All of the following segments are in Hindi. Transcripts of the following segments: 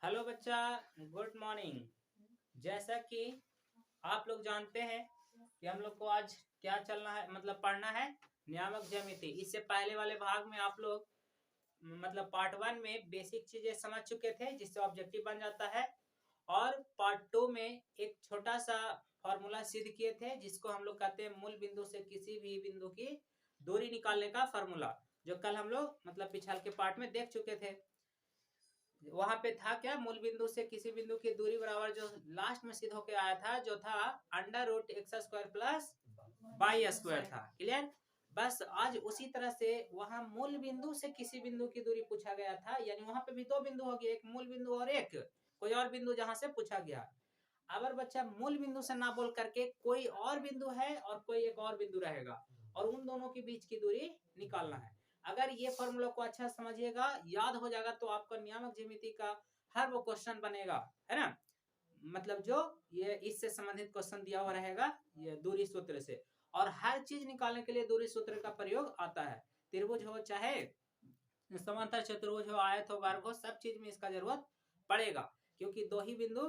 हेलो बच्चा, गुड मॉर्निंग। जैसा कि आप लोग जानते हैं कि हम लोग को आज क्या चलना है, मतलब पढ़ना है नियामक ज्यामिति। इससे पहले वाले भाग में आप लोग मतलब पार्ट 1 में बेसिक चीजें समझ चुके थे जिससे ऑब्जेक्टिव बन जाता है, और पार्ट 2 में एक छोटा सा फॉर्मूला सिद्ध किए थे जिसको हम लोग कहते हैं मूल बिंदु से किसी भी बिंदु की दूरी निकालने का फॉर्मूला, जो कल हम लोग मतलब पिछले के पार्ट में देख चुके थे। वहां पे था क्या, मूल बिंदु से किसी बिंदु की दूरी बराबर जो लास्ट में सिद्ध होके आया था, जो था √x² प्लस y² था। क्लियर? बस आज उसी तरह से वहां मूल बिंदु से किसी बिंदु की दूरी पूछा गया था, यानी वहां पे भी दो बिंदु हो गए, एक मूल बिंदु और एक कोई और बिंदु जहां से पूछा गया। अगर बच्चा मूल बिंदु से ना बोल करके कोई और बिंदु है और कोई एक और बिंदु रहेगा और उन दोनों के बीच की दूरी निकालना है। अगर ये फॉर्मूला को अच्छा समझिएगा, याद हो जाएगा, तो आपका नियामक ज्यामिति का हर वो क्वेश्चन बनेगा, है ना। मतलब जो ये इससे संबंधित क्वेश्चन दिया हुआ रहेगा ये दूरी सूत्र से, और हर चीज निकालने के लिए दूरी सूत्र का प्रयोग आता है। त्रिभुज हो चाहे समांतर चतुर्भुज हो, आयत हो, वर्ग हो, सब चीज में इसका जरूरत पड़ेगा, क्योंकि दो ही बिंदु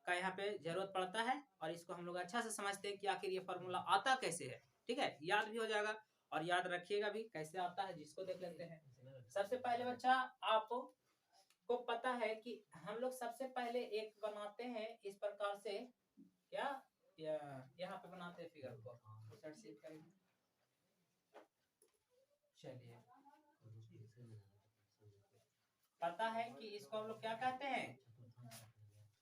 का यहाँ पे जरूरत पड़ता है। और इसको हम लोग अच्छा से समझते हैं कि आखिर ये फॉर्मूला आता कैसे है। ठीक है, याद भी हो जाएगा और याद रखिएगा भी कैसे आता है, जिसको देख लेते हैं। सबसे पहले बच्चा, आपको पता है कि हम लोग सबसे पहले एक बनाते हैं इस प्रकार से, क्या यहाँ पे बनाते हैं फिगर को, चलिए, पता है कि इसको हम लोग क्या कहते हैं,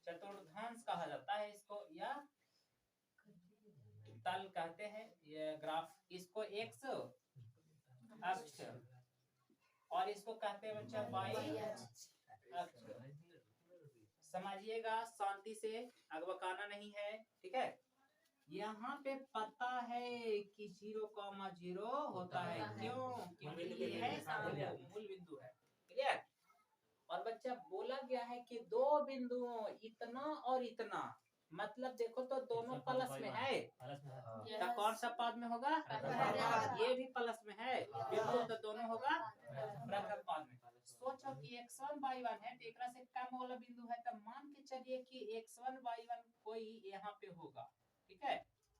चतुर्थांश कहा जाता है इसको, या तल कहते हैं। ये ग्राफ, इसको एक्स अक्ष और इसको कहते हैं बच्चा वाई अक्ष। समझिएगा शांति से, अगबकाना नहीं है, ठीक है। यहाँ पे पता है कि 0,0 होता है, क्यों? क्योंकि ये है मूल बिंदु है। क्लियर? और बच्चा बोला गया है कि दो बिंदुओं इतना और इतना, मतलब देखो तो दोनों प्लस में है, तो कौन सा पद में होगा? ये भी प्लस में है, बिल्कुल, तो दोनों होगा प्रथम पद में। सोचो कि x1 y1 है, तो एक से कम वाला बिंदु है, तो मान के चलिए कि x1 y1 कोई यहाँ पे होगा। ठीक है,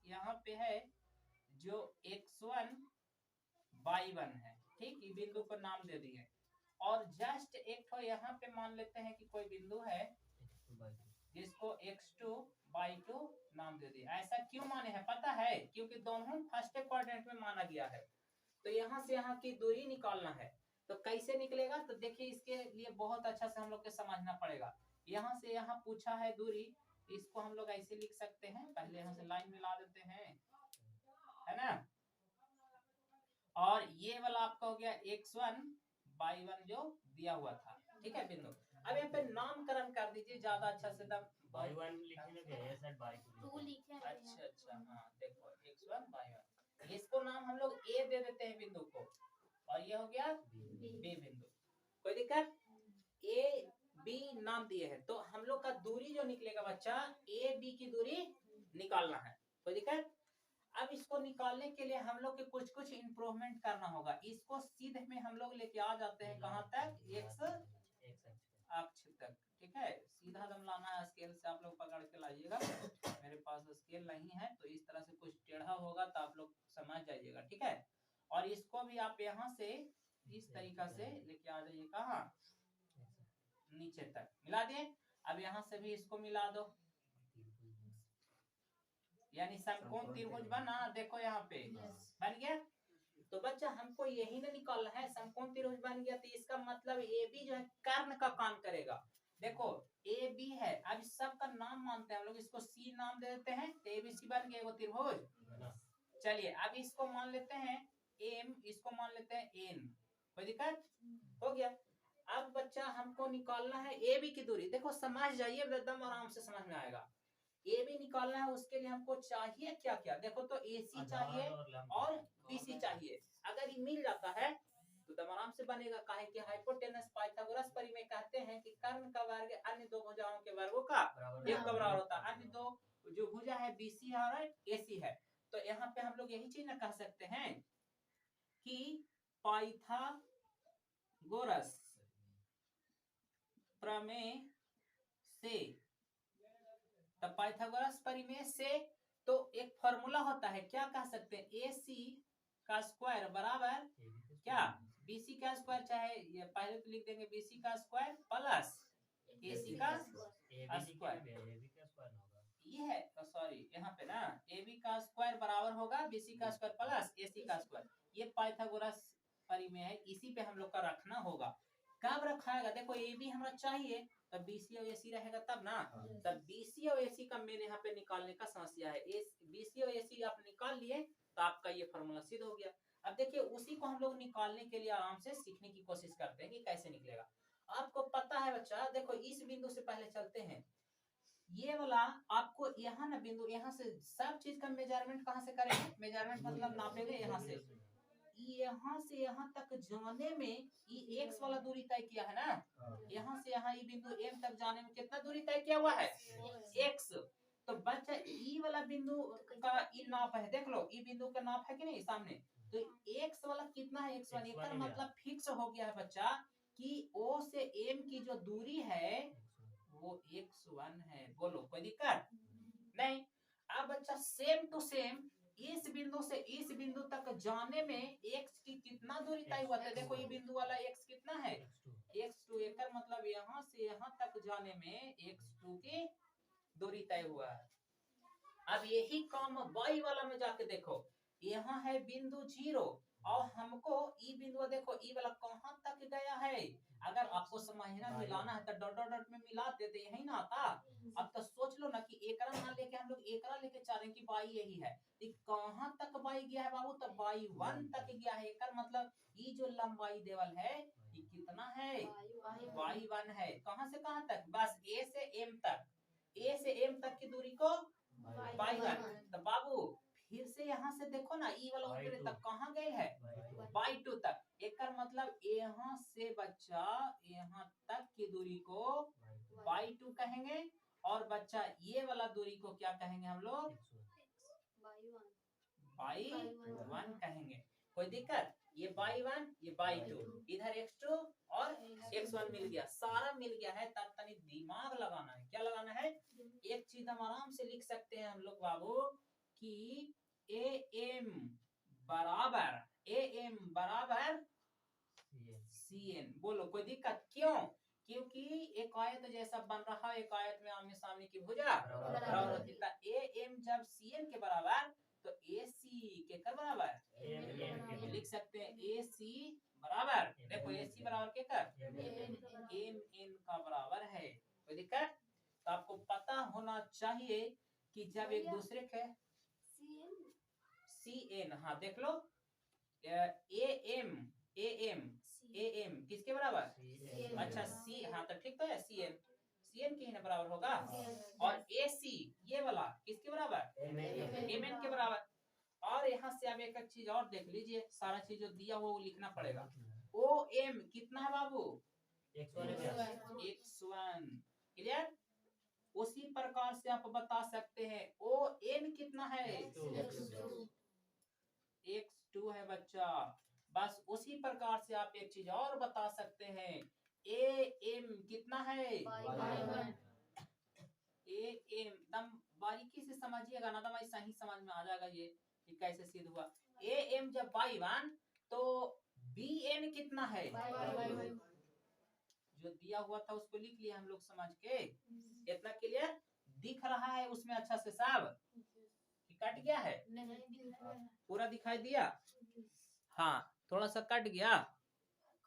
यहाँ पे है जो x1 y1 है, ठीक, ये बिंदु को नाम दे दिए। और जस्ट एक तो यहाँ पे मान लेते हैं कि कोई बिंदु है जिसको x2 y2 नाम दे दिया। ऐसा क्यों माने हैं पता है? क्योंकि दोनों फर्स्ट क्वाड्रेंट में माना गया है, तो यहाँ से यहाँ की दूरी निकालना है। तो कैसे निकलेगा? तो देखिए, इसके लिए बहुत अच्छा से हम लोग को समझना पड़ेगा। यहाँ से यहाँ पूछा है दूरी, इसको हम लोग ऐसे लिख सकते हैं, पहले यहाँ से लाइन मिला देते हैं, है ना। और ये वाला आपका हो गया x1 y1 जो दिया हुआ था, ठीक है बिंदु। अब यहाँ पे नामकरण कर दीजिए ज्यादा अच्छा से, दम y1 अच्छा, हाँ देखो x1 y1, इसको नाम हम लोग a दे देते हैं बिंदु को, और ये हो गया b बिंदु। कोई दिक्कत? a b नाम दिए हैं, तो हम लोग का दूरी जो निकलेगा बच्चा, a b की दूरी निकालना है। कोई दिक्कत? अब इसको निकालने के लिए हम लोग के कुछ कुछ इम्प्रूवमेंट करना होगा। इसको सीधे में हम लोग लेके आ जाते हैं कहाँ तक? x अक्ष तक। ठीक है, सीधा दम लाना है, स्केल से आप लोग पकड़ के लाइएगा। मेरे पास स्केल नहीं है, तो इस तरह से कुछ टेढ़ा होगा तो आप लोग समझ जाइएगा, ठीक है। और इसको भी आप यहाँ से इस तरीका से लेके आ जाइए, कहाँ? नीचे तक मिला दिए। अब यहाँ से भी इसको मिला दो, यानी समकोण त्रिभुज बना। देखो यहाँ पे बन गया। तो बच्चा हमको यही ना निकालना है, समकोण त्रिभुज बन गया, तो इसका मतलब ए बी जो है कर्ण का काम करेगा। देखो ए बी है, अब सबका नाम मानते हैं हम लोग, इसको सी नाम दे देते हैं, तो एबीसी बन गया वो त्रिभुज। चलिए अब इसको मान लेते हैं एम, इसको मान लेते हैं एन। कोई दिक्कत? हो गया। अब बच्चा हमको निकालना है ए बी की दूरी। देखो समझ जाइए, एकदम आराम से समझ में आएगा। ए बी निकालना है, उसके लिए हमको चाहिए क्या क्या? देखो तो ए सी चाहिए और बी सी चाहिए। अगर ये मिल जाता है तो दम आराम से बनेगा। काहे कि हाइपोटेनस पाइथागोरस परिमेय कहते हैं कि कर्ण का वर्ग अन्य दो भुजाओं के वर्गों का एक का बराबर होता है। अन्य दो जो भुजा है बीसी है और एसी है, तो यहाँ पे हम लोग यही चीज ना कह सकते हैं कि पाइथागोरस प्रमेय से, तब पाइथागोरस परिमेय से तो एक फॉर्मूला होता है, क्या कह सकते हैं, AC का स्क्वायर बराबर क्या, BC का स्क्वायर, चाहे ये पहले तो लिख देंगे BC का स्क्वायर प्लस AC का स्क्वायर, ये है सॉरी यहाँ पे ना AB का स्क्वायर बराबर होगा BC का स्क्वायर प्लस AC का स्क्वायर, ये पाइथागोरस परिमेय है, इसी पे हम लोग का रखना होगा। कब रखाएगा, देखो AB हमें चाहिए तब BC और AC रहेगा तब ना, तब BC और AC का मेन यहाँ पे निकालने का समस्या है, BC और AC आप निकाल लिए तो आपका ये फॉर्मूला सिद्ध हो गया। अब देखिए उसी को हम लोग निकालने के लिए आराम से सीखने की कोशिश करते हैं कि कैसे निकलेगा। आपको पता है बच्चा, देखो इस बिंदु से पहले चलते हैं, ये वाला आपको यहाँ ना बिंदु, यहाँ से सब चीज का मेजरमेंट कहाँ से करेंगे, मेजरमेंट मतलब नापेंगे यहाँ से यहाँ तक जाने में ये x वाला दूरी तय किया है ना, यहाँ से यहाँ ये बिंदु M तक जाने में कितना दूरी तय किया हुआ है, x। तो बच्चा ई वाला बिंदु का ई नाप है, देख लो ई बिंदु का नाप है कि नहीं सामने, तो x वाला कितना है, x1, इसका मतलब फिक्स हो गया है बच्चा कि O से M की जो दूरी है वो x1 है। बोलो कोई दिक्कत नहीं। अब बच्चा सेम टू सेम इस बिंदु से इस बिंदु तक जाने में x की कितना दूरी तय हुआ था, देखो ये बिंदु वाला x कितना है, x2, एक मतलब यहाँ से यहाँ तक जाने में x2 की दूरी तय हुआ है। अब यही काम y वाला में जाके देखो, यहाँ है बिंदु 0 और हमको ई बिंदु देखो ई वाला कहाँ तक गया है, अगर आपको समझना मिलाना है तो डॉट डॉट डॉट में मिला देते, यही ना आता। अब तो सोच लो ना कि एकरा ना लेके हम लोग एकरा लेके चाह रहे हैं कि y यही है, कहाँ तक y गया है बाबू, तो y1 तक गया है, एकर मतलब ये जो लंबाई देवल है ये कितना है, y1 है। कहाँ से कहाँ तक, बस a से m तक, a से m तक की दूरी को y1। तो बाबू फिर से यहाँ से देखो ना ई वाला ऊपर तक कहाँ गए है, y2 तक, एकर मतलब यहाँ से बच्चा यहाँ तक की दूरी को y2 कहेंगे, और बच्चा ये वाला दूरी को क्या कहेंगे हम लोग, y1 कहेंगे। कोई दिक्कत, ये y1 ये y2, इधर x2 और x1 मिल गया, सारा मिल गया है। तब तनी दिमाग लगाना है, क्या लगाना है, एक चीज हम आराम से लिख सकते हैं हम लोग बाबू कि AM बराबर CN। बोलो कोई दिक्कत, क्यों, क्योंकि एक आयत जैसा बन रहा है, एक आयत में आमने सामने की भुजा बराबर होती है। AM जब CN के बराबर तो AC के कर बराबर लिख सकते हैं, AC बराबर, देखो AC बराबर के कर MN का बराबर है। कोई दिक्कत, तो आपको पता होना चाहिए कि जब एक दूसरे के CN, हाँ देख लो AM किसके बराबर, अच्छा C, हाँ तो ठीक तो है, CN के ही ना बराबर होगा, और AC ये वाला किसके बराबर, MN के बराबर। और यहाँ से अब एक चीज और देख लीजिए, सारा चीज जो दिया वो लिखना पड़ेगा। OM कितना है बाबू, x1, क्लियर। उसी प्रकार से आप बता सकते हैं ON कितना है, x2 है बच्चा। बस उसी प्रकार से आप एक चीज और बता सकते हैं, AM कितना है, AM दम बारीकी से समझिएगा ना, दम सही समझ में आ जाएगा ये कि कैसे सिद्ध हुआ। AM जब y1 तो BN कितना है, जो दिया हुआ था उसको लिख लिया हम लोग समझ के, इतना क्लियर दिख रहा है उसमें अच्छा से सब, कट गया है, पूरा दिखाई दिया, हाँ थोड़ा सा कट गया,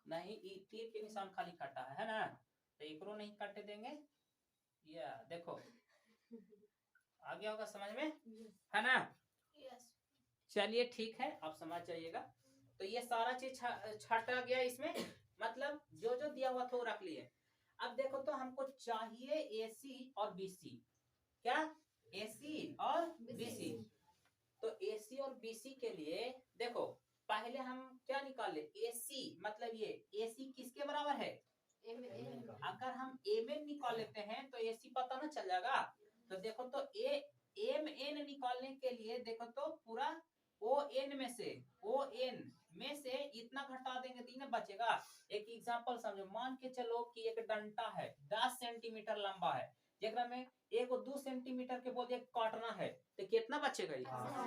नहीं तीर के निशान खाली कटा है ना, तो एकरो नहीं कट देंगे, या देखो आ गया होगा समझ में, है ना। चलिए ठीक है, आप समझ जाइएगा। तो ये सारा चीज छाटा गया इसमें, मतलब जो जो दिया हुआ था वो रख लिए। अब देखो तो हमको चाहिए AC और BC, क्या AC और BC। तो AC और BC के लिए देखो पहले हम क्या निकाले, AC मतलब ये AC किसके बराबर है, अगर हम MN निकाल लेते हैं तो AC पता ना चल जाएगा। तो देखो तो MN निकालने के लिए देखो तो पूरा ON में से इतना घटा देंगे तो इतना बचेगा। एक एग्जांपल समझो, मान के चलो कि एक डंडा है 10 सेंटीमीटर लंबा है, जेकरा में एगो 2 सेंटीमीटर के बोलिए काटना है तो कितना बचेगा?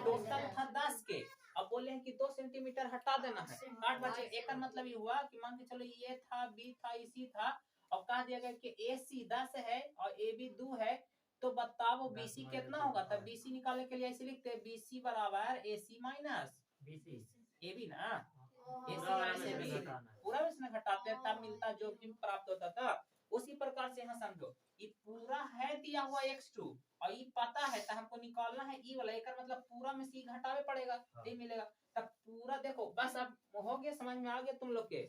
टोटल था 10 के, अब बोले हैं कि 2 सेंटीमीटर हटा देना है, काट बचे। एक मतलब ये हुआ कि मान के चलो ये था, बी था, इसी था, और कह दिया गया कि AC 10 है और AB 2 है, तो बताओ BC कितना होगा? तब BC निकालने के लिए ऐसे लिखते हैं, BC बराबर AC माइनस AB ना, AC माइनस AB, पूरा इसमें घटाते हैं तब मिलता जो भी प्राप्त होता था। उसी प्रकार से यहाँ समझो, ये पूरा है दिया हुआ x2 और ये पता है तो हमको निकालना है ई वाला, एक मतलब पूरा में सी घटावे पड़ेगा, ये मिलेगा। तब पूरा देखो, बस अब हो गया, समझ में आ गया तुम लोग के,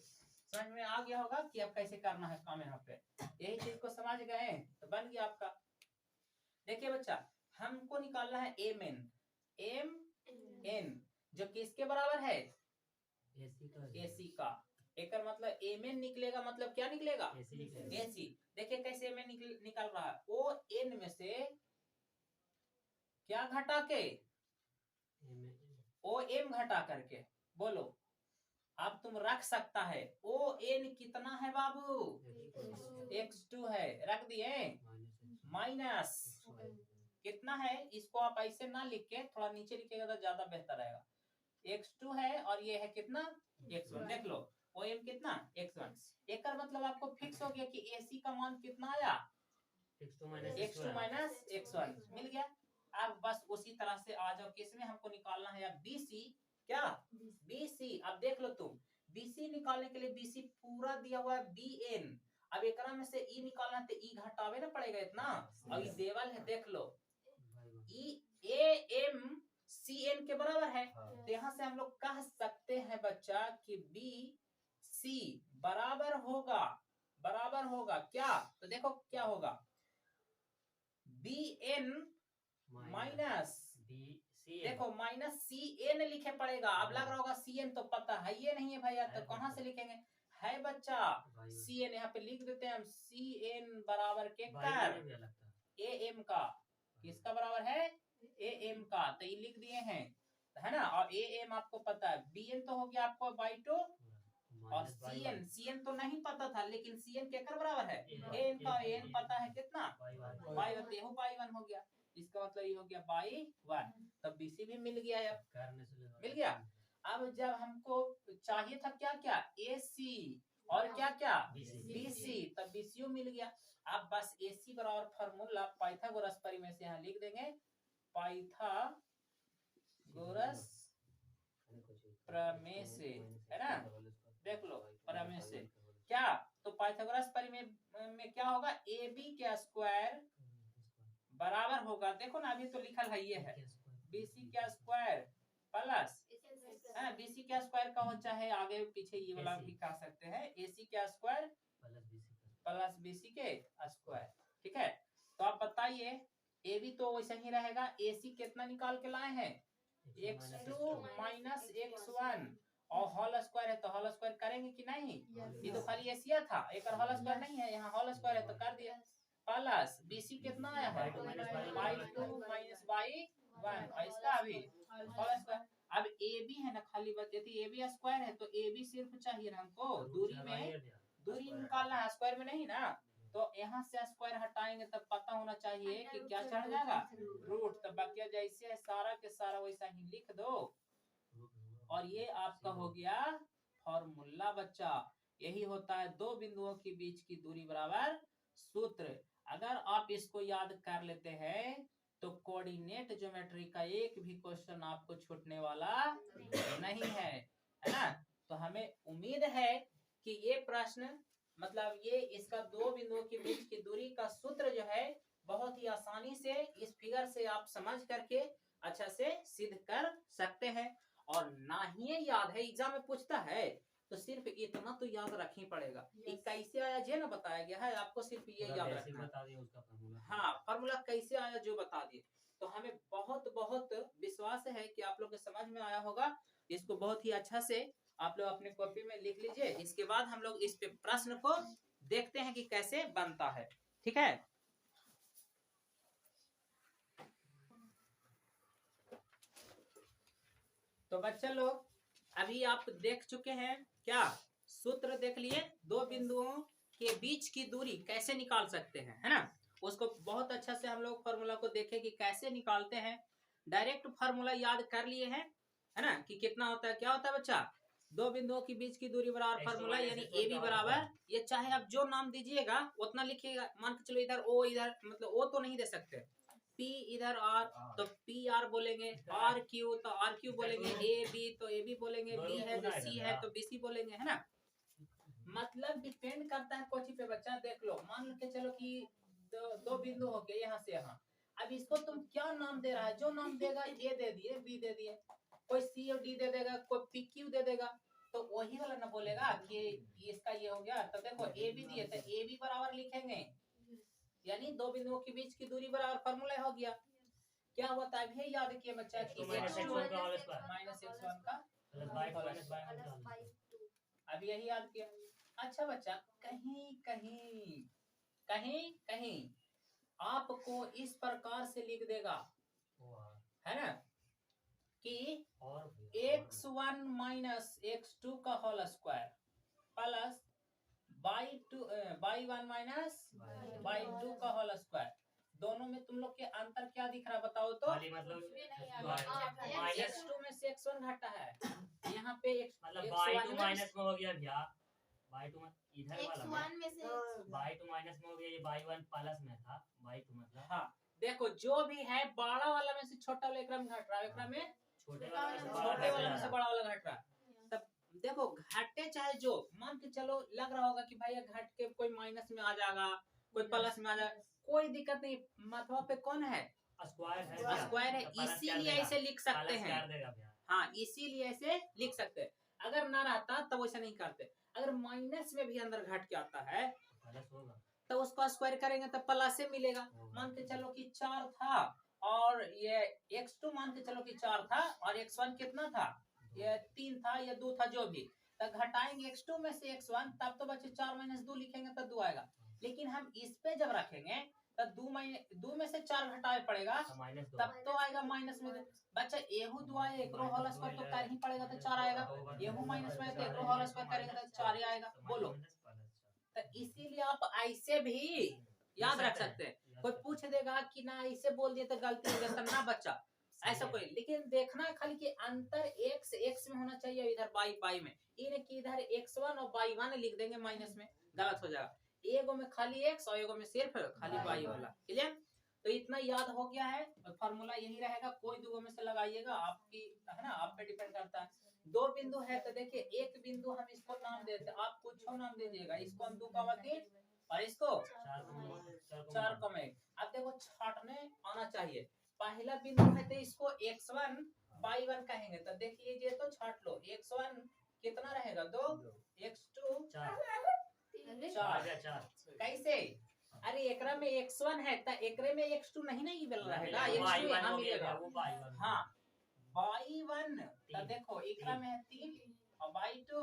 समझ में आ गया होगा कि अब कैसे करना है काम यहाँ पे। यही चीज को समझ गए तो बन गया आपका। देखिए बच्चा, हमको निकालना है एम एन जो किसके बराबर है? AC का। एक मतलब एम निकलेगा, मतलब क्या निकलेगा? AC। देखिए कैसे एम निकल रहा है, ओ एन में से क्या घटा के? ओ एम घटा करके। बोलो, अब तुम रख सकता है, ओ एन कितना है बाबू? x2 है, रख दिए, माइनस कितना है? इसको आप ऐसे ना लिख के थोड़ा नीचे लिखेगा तो ज्यादा बेहतर रहेगा। x2 है और ये है कितना? x1। देख लो ओ एम कितना? x1। एक मतलब आपको फिक्स हो गया कि AC का मान कितना आया? x2 माइनस x1 मिल गया। अब बस उसी तरह से आ जाओ, किसमें हमको निकालना है अब? BC। क्या? BC। अब देख लो तुम, BC निकालने के लिए BC पूरा दिया हुआ है BN, अब एक में से ई निकालना तो ई घटावे ना पड़ेगा इतना, और ये देवल है, देख लो ई AM CN के बराबर है, तो यहाँ से हम लोग कह सकते हैं बच्चा कि BC बराबर होगा क्या? तो देखो क्या होगा, BN माइनस, देखो माइनस CN लिखे पड़ेगा। अब लग रहा होगा CN तो पता है ये नहीं है भैया, तो कहां से लिखेंगे? है बच्चा CN, यहाँ पे लिख देते हैं हम, CN बराबर के कर AM का, किसका बराबर है? AM का, तो ये लिख दिए हैं, है ना। और AM आपको पता है, BN तो हो गया आपको बाई 2, और CN तो नहीं पता था, लेकिन CN केकर बराबर है? AM का, AM पता है कितना? बाई 1 हो गया, इसका मतलब ये हो गया बाई 1, तब BC भी मिल गया, अब मिल गया। अब जब हमको चाहिए था क्या क्या? AC और क्या क्या? BC, तब BCU मिल गया। अब बस AC बराबर फार्मूला पाइथागोरस परिमेय से यहाँ लिख देंगे, पाइथागोरस प्रमेय से, है ना, देख लो प्रमेय से क्या, तो पाइथागोरस परिमेय में क्या होगा? AB का स्क्वायर बराबर होगा, देखो ना अभी तो लिखल है ये है, BC का स्क्वायर प्लस, BC का स्क्वायर का हो, चाहे आगे पीछे ये वाला भी कह सकते हैं, AC का स्क्वायर प्लस BC के स्क्वायर, ठीक है। तो आप बताइए, AB तो वैसा ही रहेगा, AC कितना निकाल के लाए हैं? x2 माइनस x1, और होल स्क्वायर है तो होल स्क्वायर करेंगे कि नहीं? ये तो खाली एशिया था, एक होल स्क्वायर नहीं है, यहाँ होल स्क्वायर है तो कर दिया, प्लस BC कितना आया है? बाई 2 माइनस बाई 1, और इसका अभी होल स्क्वायर। अब AB है ना, खाली बच जाती, AB स्क्वायर है तो AB सिर्फ चाहिए ना हमको, दूरी निकालना है, स्क्वायर में नहीं ना, तो यहाँ से स्क्वायर हटाएंगे तब पता होना चाहिए कि क्या चढ़ जाएगा? रूट। तब बाकी जैसे है सारा के सारा वैसा ही लिख दो, और ये आपका हो गया फॉर्मूला बच्चा। यही होता है दो बिंदुओं के बीच की दूरी बराबर सूत्र। अगर आप इसको याद कर लेते हैं तो कोऑर्डिनेट ज्योमेट्री का एक भी क्वेश्चन आपको छूटने वाला नहीं है, है ना। तो हमें उम्मीद है कि ये प्रश्न, मतलब ये इसका दो बिंदुओं के बीच की दूरी का सूत्र जो है बहुत ही आसानी से इस फिगर से आप समझ करके अच्छा से सिद्ध कर सकते हैं। और ना ही याद है, एग्जाम में पूछता है तो सिर्फ इतना तो याद रखनी पड़ेगा, कैसे आया ये ना बताया गया है, आपको सिर्फ ये याद रखना है। हाँ, फार्मूला कैसे आया जो बता दिए। तो हमें बहुत बहुत विश्वास है कि आप लोग को समझ में आया होगा। इसको बहुत ही अच्छा से आप लोग अपने कॉपी में लिख लीजिए, इसके बाद हम लोग इस पे प्रश्न को देखते हैं कि कैसे बनता है, ठीक है। तो बच्चा लोग अभी आप देख चुके हैं क्या, सूत्र देख लिए, दो बिंदुओं के बीच की दूरी कैसे निकाल सकते हैं, है ना। उसको बहुत अच्छा से हम लोग फॉर्मूला को देखे कि कैसे निकालते हैं। डायरेक्ट फॉर्मूला याद कर लिए हैं, है ना, कि कितना होता है, क्या होता है बच्चा, दो बिंदुओं के बीच की दूरी बराबर फॉर्मूला, यानी ए बी बराबर, ये चाहे आप जो नाम दीजिएगा उतना लिखिएगा। मान के चलो इधर ओ, इधर मतलब ओ तो नहीं दे सकते, पी इधर आर तो पी आर बोलेंगे, आर क्यू तो आर क्यू बोलेंगे, ए बी तो ए बी बोलेंगे, बी है तो सी है तो बी सी बोलेंगे, है ना। मतलब डिपेंड करता है कोची पे बच्चा। देख लो, मान के चलो कि दो बिंदु हो गए यहाँ से यहाँ, अब इसको तुम क्या नाम दे रहा है, जो नाम देगा ए दे दिए, बी दे दिए, कोई सी और डी दे देगा, कोई पी क्यू दे देगा, तो वही वाला ना बोलेगा कि इसका ये हो गया। तो देखो ए बी दिए तो ए बी बराबर लिखेंगे, यानी दो बिंदुओं के बीच की दूरी बराबर फॉर्मूला हो गया। क्या हुआ था अभी याद किए बच्चा कि माइनस x1 का अभी यही याद किया। अच्छा बच्चा, कहीं कहीं कहीं कहीं आपको इस प्रकार से लिख देगा, है ना, कि x1 माइनस x2 का whole square plus y1 minus y2 का होल स्क्वायर। दोनों में तुम लोग के अंतर क्या दिख रहा है बताओ तो, माइनस x2 में से x1 घटा है, यहाँ पे मतलब y2 माइनस में हो गया भैया, y2 इधर वाला में से y2 माइनस में हो गया, ये y1 प्लस में था, y2 मतलब। हाँ देखो, जो भी है बड़ा वाला में से छोटा वाला एकरा में घट रहा है, एकरा में छोटे वाला में से बड़ा वाला घट रहा है। तब देखो घटे चाहे जो, मान के चलो लग रहा होगा कि भाई घट के कोई माइनस में आ जाएगा, कोई प्लस में आ जाएगा, कोई दिक्कत नहीं, माथवा पे कौन है, स्क्वायर है, इसीलिए ऐसे लिख सकते हैं। हाँ इसीलिए ऐसे लिख सकते हैं। अगर ना रहता तब वैसे नहीं करते। अगर माइनस में भी अंदर घट के आता है तो उसको स्क्वायर करेंगे तो प्लस से मिलेगा। मान के चलो कि 4 था और ये x2 मान के चलो कि 4 था और x1 कितना था, ये 3 था या 2 था, जो भी, तो घटाएंगे x2 में से x1, तब तो बच्चे 4 माइनस 2 लिखेंगे तो 2 आएगा। लेकिन हम इस पे जब रखेंगे तब 2 में से 4 घटाए पड़ेगा, तब तो आएगा माइनस में 2। बच्चा एहू 2 आए, एक रो होल स्क्वायर तो कर ही पड़ेगा तो 4 आएगा, एहू माइनस में तो एक रो होल स्क्वायर करेगा तो 4 ही आएगा। बोलो, तो इसीलिए आप ऐसे भी याद रख सकते हैं। कोई पूछ देगा कि ना ऐसे बोल दिए तो गलती हो गया, ना बच्चा ऐसा कोई, लेकिन देखना है खाली कि अंतर x में होना चाहिए, इधर y में, ये नहीं कि इधर x1 और y1 लिख देंगे माइनस में, गलत हो जाएगा। एगो में खाली x और एगो में सिर्फ खाली y वाला। क्लियर? तो इतना याद हो गया है, फॉर्मूला यही रहेगा, कोई दो में से लगाइएगा, आपकी, है ना, आप पे डिपेंड करता है। दो बिंदु है तो देखिए, एक बिंदु हम इसको नाम देते हैं, आप कुछ नाम दे दीजिएगा, इसको हम 2 का 3 और इसको 4 का 1। अब देखो छाटने आना चाहिए, पहला बिंदु है तो इसको x1 y1 कहेंगे, तो देख लीजिए तो छाट लो, x1 कितना रहेगा 2, x2 4। कैसे, अरे एकरा में x1 है तो एकरे में x2 नहीं नहीं मिल रहेगा, x2 यहाँ मिलेगा। हाँ y1 तो देखो एकरा में है 3 और y2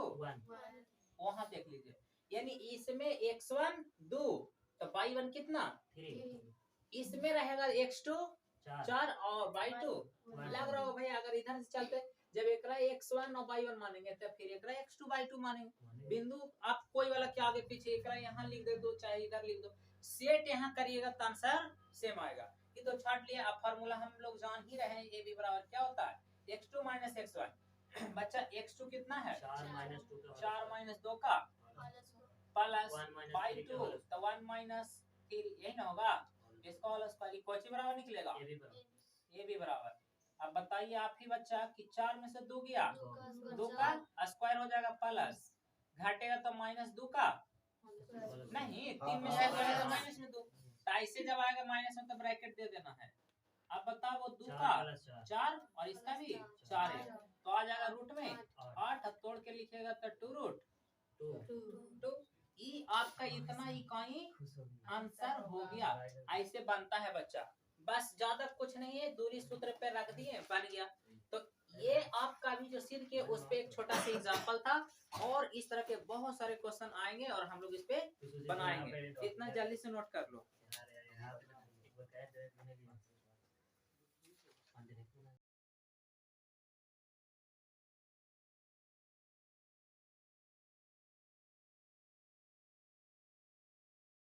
वहाँ देख लीजिए, यानी इसमें x1 2 तो y1 कितना 3, इसमें रहेगा x2 4 और y2 लग रहा हो भाई। अगर इधर से चलते, जब एकरा x1 और y1 मानेंगे तो फिर एकरा x2 y2 मानेंगे। बिंदु आप कोई वाला क्या आगे पीछे, एकरा यहाँ लिख दो चाहे इधर लिख दो, सेट यहाँ करिएगा तो आंसर सेम आएगा। ये तो छाट लिया। अब फार्मूला हम लोग जान ही रहे हैं, ए बी बराबर क्या होता है x2 माइनस x1। बच्चा x2 कितना है 4 माइनस 2 का प्लस y2 तो 1 माइनस 3, यही ना होगा, इसका होल स्क्वायर कोची बराबर निकलेगा ए बी बराबर। अब बताइए आप ही बच्चा कि 4 में से 2 गया, 2 का स्क्वायर हो जाएगा प्लस, घटेगा तो माइनस 2 का नहीं, 3 में से घटेगा माइनस में 2, तो ऐसे जब आएगा माइनस में तो ब्रैकेट दे देना है। अब बताओ वो 2 का 4 और इसका भी 4 है तो आ जाएगा रूट में 8, तोड़ के लिखेगा तो 2 रूट 2। ये आपका इतना इकाई आंसर हो गया। ऐसे बनता है बच्चा, बस ज्यादा कुछ नहीं है, दूरी सूत्र पे रख दिए बन गया। तो ये आपका भी जो सिद्ध के उस पे एक छोटा सा एग्जांपल था, और इस तरह के बहुत सारे क्वेश्चन आएंगे और हम लोग इस पे बनाएंगे। इतना जल्दी से नोट कर लो।